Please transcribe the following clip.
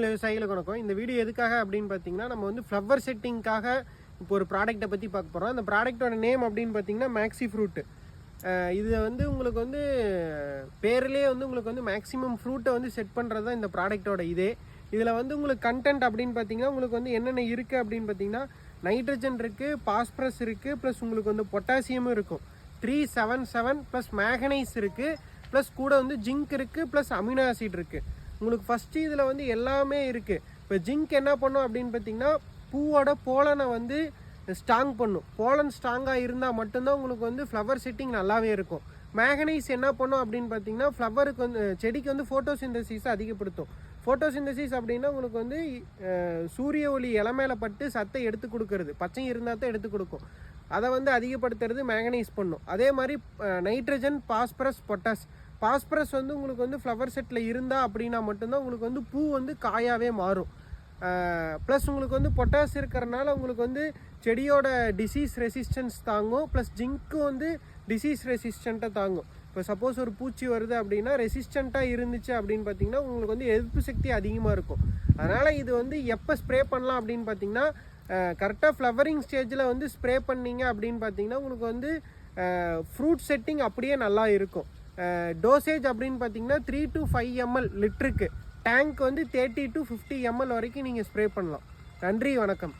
விவசாயிகளுக்கு வணக்கம். இந்த வீடியோ எதுக்காக அப்படின்னு பார்த்தீங்கன்னா, நம்ம வந்து ஃப்ளவர் செட்டிங்காக இப்போ ஒரு ப்ராடக்ட்டை பற்றி பார்க்க போகிறோம். அந்த ப்ராடக்ட்டோட நேம் அப்படின்னு பார்த்தீங்கன்னா மேக்ஸி ஃப்ரூட்டு. இது வந்து உங்களுக்கு வந்து பேர்லேயே வந்து உங்களுக்கு வந்து மேக்ஸிமம் ஃப்ரூட்டை வந்து செட் பண்ணுறது தான் இந்த ப்ராடக்ட்டோட இதே. இதில் வந்து உங்களுக்கு கண்டென்ட் அப்படின்னு பார்த்தீங்கன்னா உங்களுக்கு வந்து என்னென்ன இருக்குது அப்படின்னு பார்த்தீங்கன்னா, நைட்ரஜன் இருக்குது, பாஸ்பரஸ் இருக்குது, ப்ளஸ் உங்களுக்கு வந்து பொட்டாசியமும் இருக்கும். 377 ப்ளஸ் மேங்கனைஸ் இருக்குது, ப்ளஸ் கூட வந்து ஜிங்க் இருக்குது, ப்ளஸ் அமினோ ஆசிட் இருக்குது. உங்களுக்கு ஃபஸ்ட்டு இதில் வந்து எல்லாமே இருக்குது. இப்போ ஜிங்க் என்ன பண்ணும் அப்படின்னு பார்த்தீங்கன்னா, பூவோட போலனை வந்து ஸ்ட்ராங் பண்ணும். போலன் ஸ்ட்ராங்காக இருந்தால் மட்டும்தான் உங்களுக்கு வந்து ஃப்ளவர் செட்டிங் நல்லாவே இருக்கும். மேங்கனைஸ் என்ன பண்ணும் அப்படின்னு பார்த்தீங்கன்னா, ஃப்ளவருக்கு வந்து செடிக்கு வந்து ஃபோட்டோசிந்தசிஸை அதிகப்படுத்தும். ஃபோட்டோசிந்தசிஸ் அப்படின்னா உங்களுக்கு வந்து சூரிய ஒளி இலை மேலே பட்டு சத்தை எடுத்து கொடுக்கறது, பச்சை இருந்தால் தான் எடுத்து கொடுக்கும். அதை வந்து அதிகப்படுத்துறது மேங்கனைஸ் பண்ணும். அதே மாதிரி நைட்ரஜன், பாஸ்பரஸ், பொட்டாஸ். பாஸ்பரஸ் வந்து உங்களுக்கு வந்து ஃப்ளவர் செட்டில் இருந்தால் அப்படின்னா மட்டும்தான் உங்களுக்கு வந்து பூ வந்து காயாகவே மாறும். ப்ளஸ் உங்களுக்கு வந்து பொட்டாஸ் இருக்கிறனால உங்களுக்கு வந்து செடியோட டிசீஸ் ரெசிஸ்டன்ஸ் தாங்கும். ப்ளஸ் ஜிங்க்கும் வந்து டிசீஸ் ரெசிஸ்டண்ட்டாக தாங்கும். இப்போ சப்போஸ் ஒரு பூச்சி வருது அப்படின்னா ரெசிஸ்டண்ட்டாக இருந்துச்சு அப்படின்னு பார்த்தீங்கன்னா உங்களுக்கு வந்து எதிர்ப்பு சக்தி அதிகமாக இருக்கும். அதனால் இது வந்து எப்போ ஸ்ப்ரே பண்ணலாம் அப்படின்னு பார்த்தீங்கன்னா, கரெக்டாக ஃப்ளவரிங் ஸ்டேஜில் வந்து ஸ்ப்ரே பண்ணிங்க அப்படின்னு பார்த்தீங்கன்னா உங்களுக்கு வந்து ஃப்ரூட் செட்டிங் அப்படியே நல்லா இருக்கும். டோசேஜ் அப்படின்னு பார்த்தீங்கன்னா 3 to 5 ml லிட்டருக்கு. டேங்க் வந்து 30 to 50 ml வரைக்கும் நீங்கள் ஸ்ப்ரே பண்ணலாம். நன்றி, வணக்கம்.